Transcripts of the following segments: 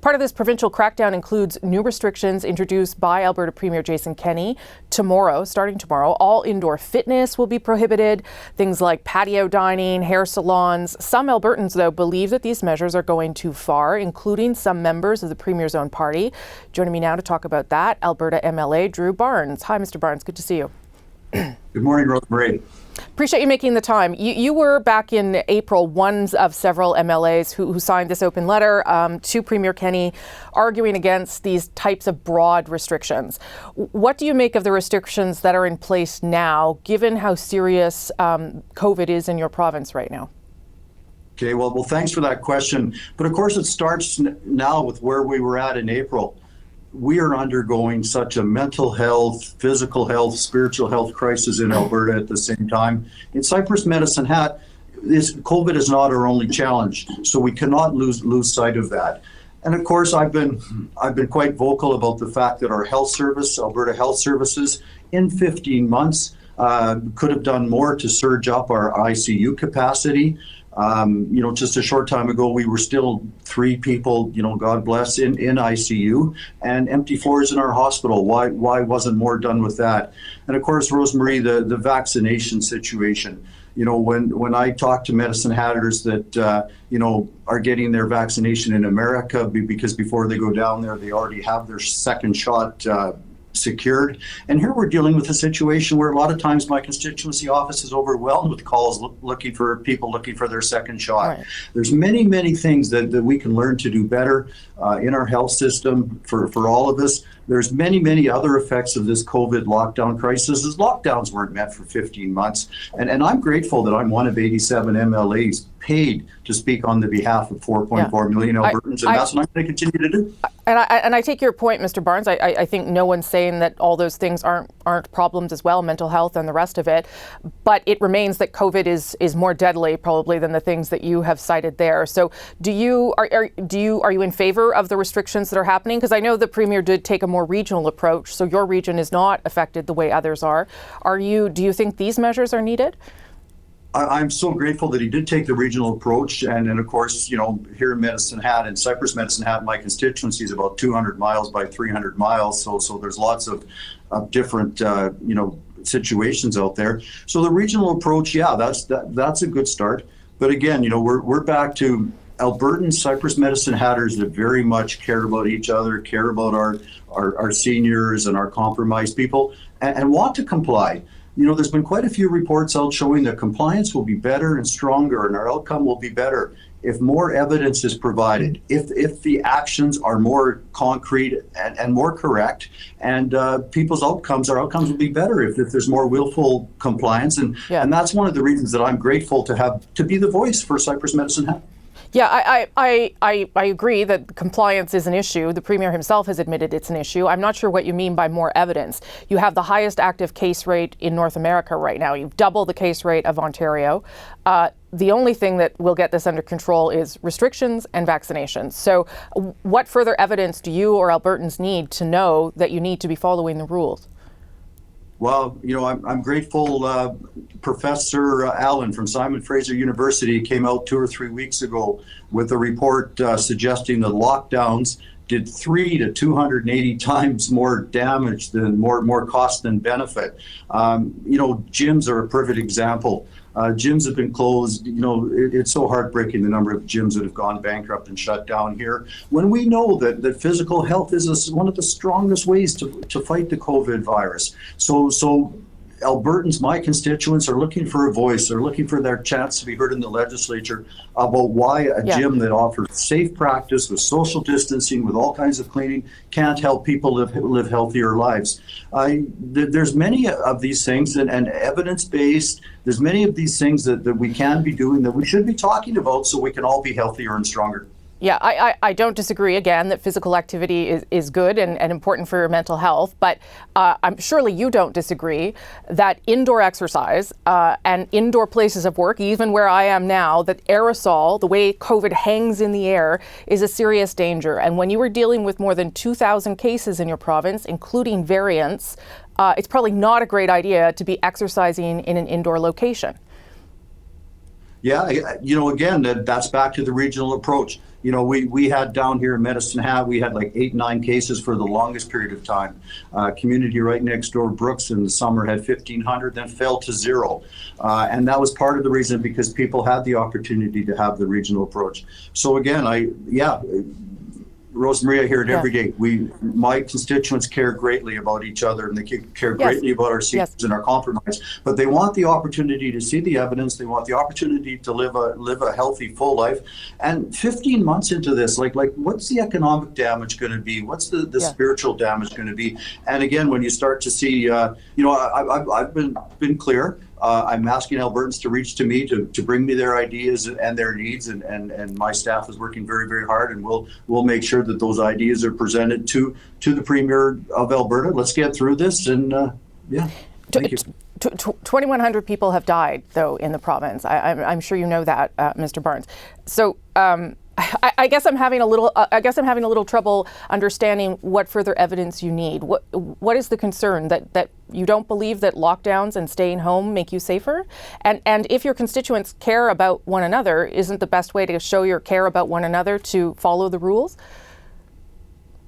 Part of this provincial crackdown includes new restrictions introduced by Alberta Premier Jason Kenney starting tomorrow. All indoor fitness will be prohibited, things like patio dining, hair salons. Some Albertans, though, believe that these measures are going too far, including some members of the Premier's own party. Joining me now to talk about that, Alberta MLA Drew Barnes. Hi, Mr. Barnes. Good to see you. Good morning, Rosemary. Appreciate you making the time. You were back in April one of several MLAs who signed this open letter to Premier Kenney arguing against these types of broad restrictions. What do you make of the restrictions that are in place now, given how serious COVID is in your province right now? Okay, well, thanks for that question. But of course, it starts now with where we were at in April. We are undergoing such a mental health, physical health, spiritual health crisis in Alberta at the same time. In Cypress-Medicine Hat, COVID is not our only challenge, so we cannot lose sight of that. And of course, I've been quite vocal about the fact that our health service, Alberta Health Services, in 15 months could have done more to surge up our ICU capacity. Just a short time ago, we were still 3 people, God bless, in ICU and empty floors in our hospital. Why wasn't more done with that? And of course, Rosemary, the vaccination situation. When I talk to Medicine Hatters that, are getting their vaccination in America because before they go down there, they already have their second shot secured. And here we're dealing with a situation where a lot of times my constituency office is overwhelmed with calls looking for people looking for their second shot. Right. There's many things that we can learn to do better in our health system for all of us. There's many other effects of this COVID lockdown crisis. As lockdowns weren't meant for 15 months. And I'm grateful that I'm one of 87 MLAs paid to speak on the behalf of 4.4 million Albertans, and that's what I'm going to continue to do. And I take your point, Mr. Barnes. I think no one's saying that all those things aren't problems as well, mental health and the rest of it. But it remains that COVID is more deadly probably than the things that you have cited there. So are you in favor of the restrictions that are happening? Because I know the Premier did take a more regional approach, so your region is not affected the way others are. Do you think these measures are needed? I'm so grateful that he did take the regional approach. And of course, here in Medicine Hat and Cypress-Medicine Hat, my constituency is about 200 miles by 300 miles. So there's lots of different, situations out there. So the regional approach, that's a good start. But again, we're back to Albertan Cypress-Medicine Hatters that very much care about each other, care about our seniors and our compromised people, and want to comply. There's been quite a few reports out showing that compliance will be better and stronger and our outcome will be better if more evidence is provided, if the actions are more concrete and more correct, and our outcomes will be better if there's more willful compliance. And that's one of the reasons that I'm grateful to be the voice for Cypress-Medicine Hat. Yeah, I agree that compliance is an issue. The Premier himself has admitted it's an issue. I'm not sure what you mean by more evidence. You have the highest active case rate in North America right now. You've doubled the case rate of Ontario. The only thing that will get this under control is restrictions and vaccinations. So what further evidence do you or Albertans need to know that you need to be following the rules? Well, I'm grateful. Professor Allen from Simon Fraser University came out 2 or 3 weeks ago with a report suggesting that lockdowns did 3 to 280 times more damage than more cost than benefit. Gyms are a perfect example. Gyms have been closed. It's so heartbreaking the number of gyms that have gone bankrupt and shut down here. When we know that physical health is one of the strongest ways to fight the COVID virus. So Albertans, my constituents, are looking for a voice. They're looking for their chance to be heard in the legislature about why a gym that offers safe practice with social distancing, with all kinds of cleaning, can't help people live healthier lives. There's many of these things and evidence-based. There's many of these things that we can be doing that we should be talking about so we can all be healthier and stronger. Yeah, I don't disagree, again, that physical activity is good and important for your mental health, but surely you don't disagree that indoor exercise and indoor places of work, even where I am now, that aerosol, the way COVID hangs in the air, is a serious danger. And when you are dealing with more than 2,000 cases in your province, including variants, it's probably not a great idea to be exercising in an indoor location. Yeah, again, that's back to the regional approach. We had down here in Medicine Hat, we had like 8-9 cases for the longest period of time. Community right next door, Brooks, in the summer had 1,500, then fell to 0. And that was part of the reason, because people had the opportunity to have the regional approach. So again, Rosemarie, I hear it every day. My constituents care greatly about each other, and they care greatly about our seniors and our compromise. But they want the opportunity to see the evidence. They want the opportunity to live a healthy, full life. And 15 months into this, like what's the economic damage going to be? What's the spiritual damage going to be? And again, when you start to see, I've been clear. I'm asking Albertans to reach to me to bring me their ideas and their needs, and my staff is working very, very hard, and we'll make sure that those ideas are presented to the Premier of Alberta. Let's get through this, and thank you. 2,100 people have died, though, in the province. I'm sure you know that, Mr. Barnes. So I guess I'm having a little trouble understanding what further evidence you need. What is the concern, that you don't believe that lockdowns and staying home make you safer? And if your constituents care about one another, isn't the best way to show your care about one another to follow the rules?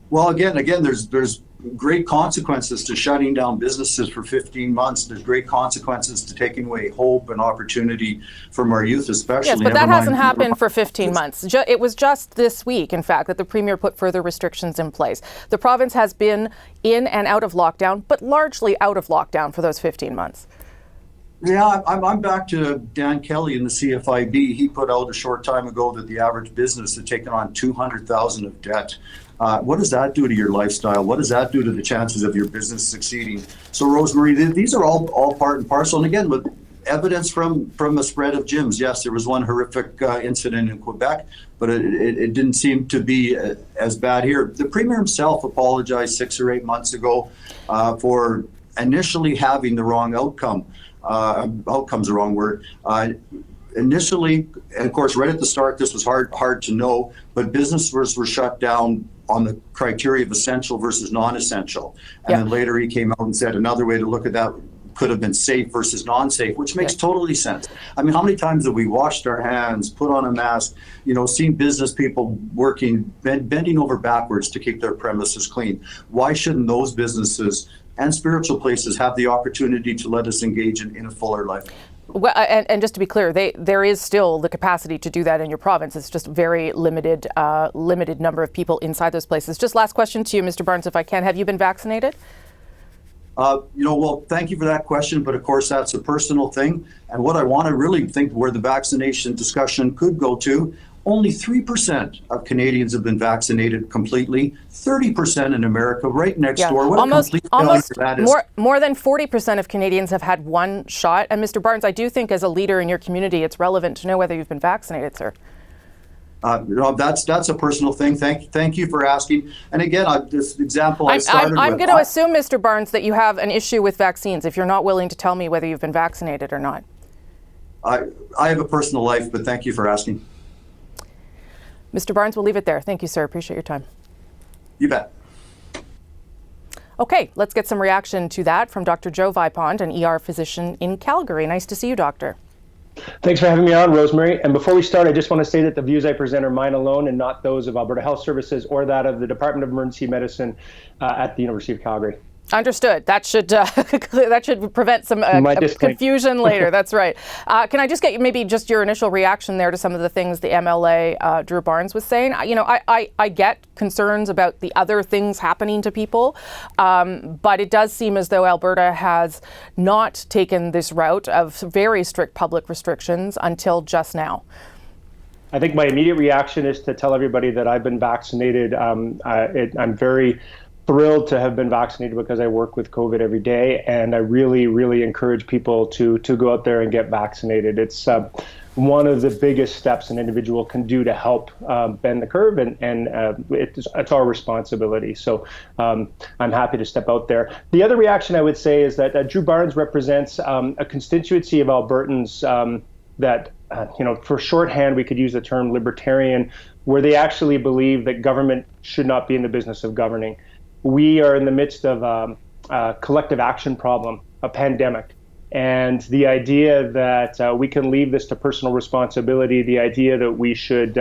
Well, again, there's great consequences to shutting down businesses for 15 months. There's great consequences to taking away hope and opportunity from our youth, especially. Yes, but that hasn't happened for 15 months. It was just this week, in fact, that the Premier put further restrictions in place. The province has been in and out of lockdown, but largely out of lockdown for those 15 months. Yeah, I'm back to Dan Kelly in the CFIB. He put out a short time ago that the average business had taken on $200,000 of debt. What does that do to your lifestyle? What does that do to the chances of your business succeeding? So, Rosemarie, these are all part and parcel. And again, with evidence from a spread of gyms. Yes, there was one horrific incident in Quebec, but it didn't seem to be as bad here. The Premier himself apologized 6 or 8 months ago for initially having the wrong outcome. Outcome's the wrong word. Initially, and of course, right at the start, this was hard to know, but businesses were shut down on the criteria of essential versus non-essential. And then later he came out and said another way to look at that could have been safe versus non-safe, which makes totally sense. I mean, how many times have we washed our hands, put on a mask, seen business people working, bending over backwards to keep their premises clean? Why shouldn't those businesses and spiritual places have the opportunity to let us engage in a fuller life? Well, and just to be clear, there is still the capacity to do that in your province. It's just very limited number of people inside those places. Just last question to you, Mr. Barnes, if I can. Have you been vaccinated? Well, thank you for that question, but of course that's a personal thing. And what I want to really think where the vaccination discussion could go to, only 3% of Canadians have been vaccinated completely, 30% in America, right next door. What almost that is. More than 40% of Canadians have had one shot. And Mr. Barnes, I do think as a leader in your community, it's relevant to know whether you've been vaccinated, sir. That's a personal thing. Thank you for asking. And again, this example I started with. I'm going to assume, Mr. Barnes, that you have an issue with vaccines if you're not willing to tell me whether you've been vaccinated or not. I have a personal life, but thank you for asking. Mr. Barnes, we'll leave it there. Thank you, sir. Appreciate your time. You bet. Okay, let's get some reaction to that from Dr. Joe Vipond, an ER physician in Calgary. Nice to see you, doctor. Thanks for having me on, Rosemary. And before we start, I just want to say that the views I present are mine alone and not those of Alberta Health Services or that of the Department of Emergency Medicine at the University of Calgary. Understood. That should prevent some confusion later. That's right. Can I just get maybe just your initial reaction there to some of the things the MLA Drew Barnes was saying? I get concerns about the other things happening to people, but it does seem as though Alberta has not taken this route of very strict public restrictions until just now. I think my immediate reaction is to tell everybody that I've been vaccinated. I'm very thrilled to have been vaccinated because I work with COVID every day, and I really, really encourage people to go out there and get vaccinated. It's one of the biggest steps an individual can do to help bend the curve, and it's our responsibility. So I'm happy to step out there. The other reaction I would say is that Drew Barnes represents a constituency of Albertans that, for shorthand, we could use the term libertarian, where they actually believe that government should not be in the business of governing. We are in the midst of a collective action problem, a pandemic, And the idea that we can leave this to personal responsibility, the idea that we should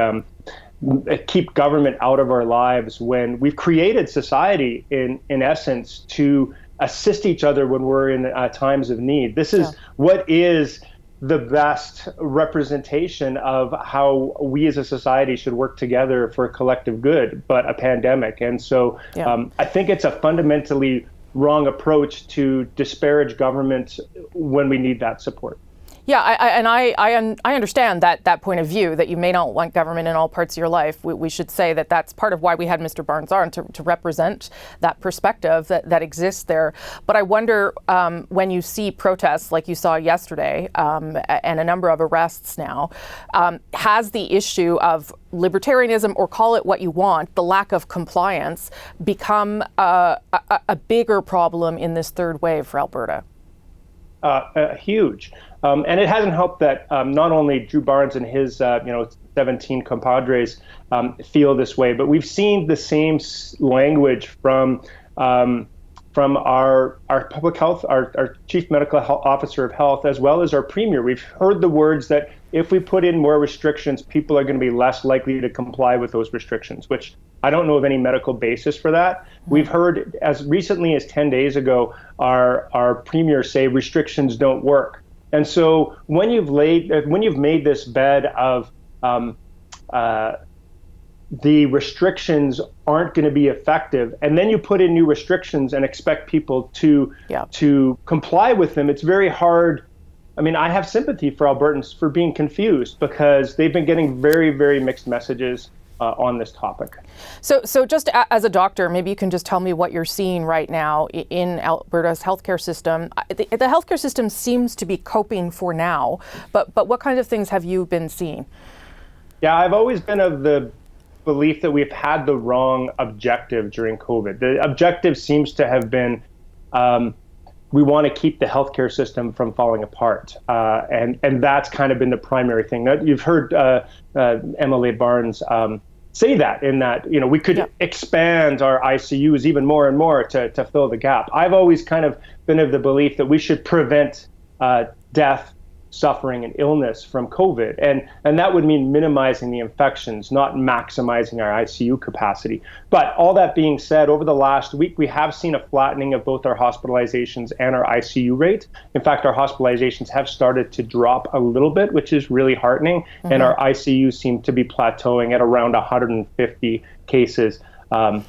keep government out of our lives when we've created society in essence to assist each other when we're in times of need. This is what is the best representation of how we as a society should work together for a collective good, but a pandemic. And so I think it's a fundamentally wrong approach to disparage government when we need that support. Yeah, I understand that point of view, that you may not want government in all parts of your life. We should say that that's part of why we had Mr. Barnes on, to represent that perspective that exists there. But I wonder, when you see protests like you saw yesterday, and a number of arrests now, has the issue of libertarianism, or call it what you want, the lack of compliance, become a bigger problem in this third wave for Alberta? Huge. And it hasn't helped that not only Drew Barnes and his 17 compadres feel this way, but we've seen the same language from our public health, our chief medical officer of health, as well as our premier. We've heard the words that if we put in more restrictions, people are going to be less likely to comply with those restrictions, which I don't know of any medical basis for that. We've heard as recently as 10 days ago, our premier say restrictions don't work. And so when you've made this bed of the restrictions aren't going to be effective, and then you put in new restrictions and expect people to comply with them, it's very hard. I mean, I have sympathy for Albertans for being confused, because they've been getting very, very mixed messages on this topic. So just as a doctor, maybe you can just tell me what you're seeing right now in Alberta's healthcare system. The healthcare system seems to be coping for now, but what kind of things have you been seeing? Yeah, I've always been of the belief that we've had the wrong objective during COVID. The objective seems to have been we want to keep the healthcare system from falling apart, and that's kind of been the primary thing. Now, you've heard MLA Barnes say that, in that we could expand our ICUs even more and more to fill the gap. I've always kind of been of the belief that we should prevent death, suffering, and illness from COVID, and that would mean minimizing the infections, not maximizing our ICU capacity. But all that being said, over the last week, we have seen a flattening of both our hospitalizations and our ICU rate. In fact, our hospitalizations have started to drop a little bit, which is really heartening, and our ICUs seem to be plateauing at around 150 cases a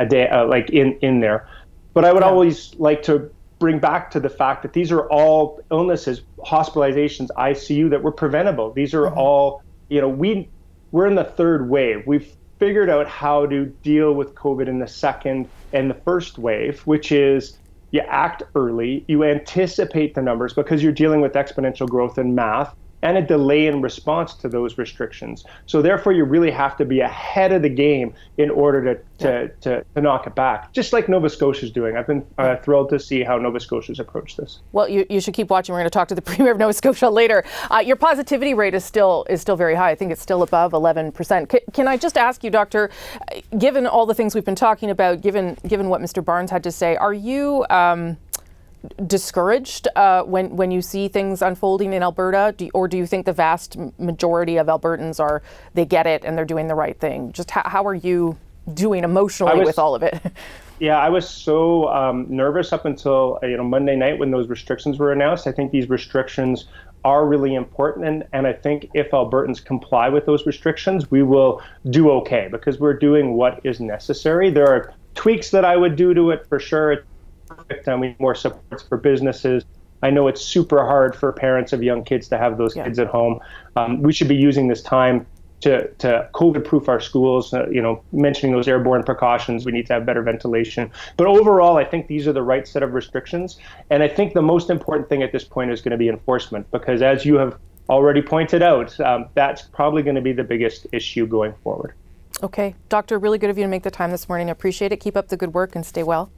day, like in there. But I would always like to bring back to the fact that these are all illnesses, hospitalizations, ICU, that were preventable. These are all, we're in the third wave. We've figured out how to deal with COVID in the second and the first wave, which is you act early, you anticipate the numbers because you're dealing with exponential growth in math and a delay in response to those restrictions. So therefore, you really have to be ahead of the game in order to knock it back, just like Nova Scotia's doing. I've been thrilled to see how Nova Scotia's approached this. Well, you should keep watching. We're going to talk to the Premier of Nova Scotia later. Your positivity rate is still very high. I think it's still above 11%. Can I just ask you, Doctor, given all the things we've been talking about, given what Mr. Barnes had to say, are you discouraged when you see things unfolding in Alberta, or do you think the vast majority of Albertans they get it and they're doing the right thing? Just how are you doing emotionally with all of it? Yeah, I was so nervous up until Monday night when those restrictions were announced. I think these restrictions are really important, and I think if Albertans comply with those restrictions, we will do okay, because we're doing what is necessary. There are tweaks that I would do to it for sure. And we need more supports for businesses. I know it's super hard for parents of young kids to have those kids at home. We should be using this time to COVID-proof our schools, mentioning those airborne precautions. We need to have better ventilation. But overall, I think these are the right set of restrictions. And I think the most important thing at this point is going to be enforcement, because as you have already pointed out, that's probably going to be the biggest issue going forward. Okay. Doctor, really good of you to make the time this morning. I appreciate it. Keep up the good work and stay well.